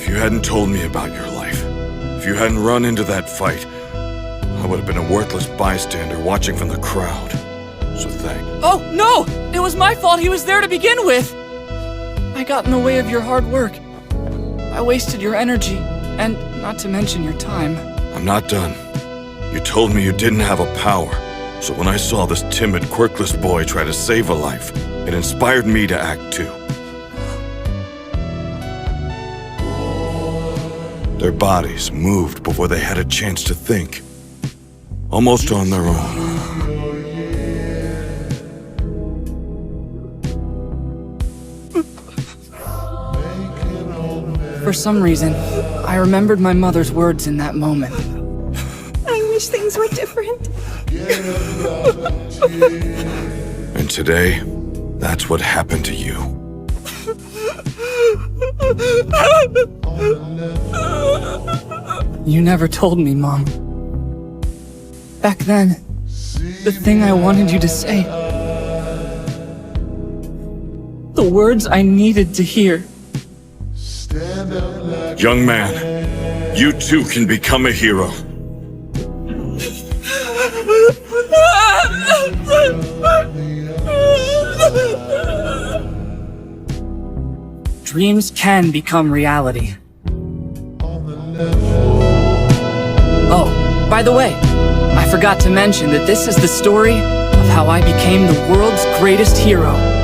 you hadn't told me about your life, if you hadn't run into that fight, I would have been a worthless bystander watching from the crowd. So thank you. Oh, no! It was my fault he was there to begin with! I got in the way of your hard work. I wasted your energy, and not to mention your time. I'm not done. You told me you didn't have a power, so when I saw this timid, quirkless boy try to save a life, it inspired me to act too. Their bodies moved before they had a chance to think, almost on their own. For some reason, I remembered my mother's words in that moment. I wish things were different. And today, that's what happened to you. You never told me, Mom. Back then, the thing I wanted you to say. The words I needed to hear. Young man, you too can become a hero. Dreams can become reality. Oh, by the way, I forgot to mention that this is the story of how I became the world's greatest hero.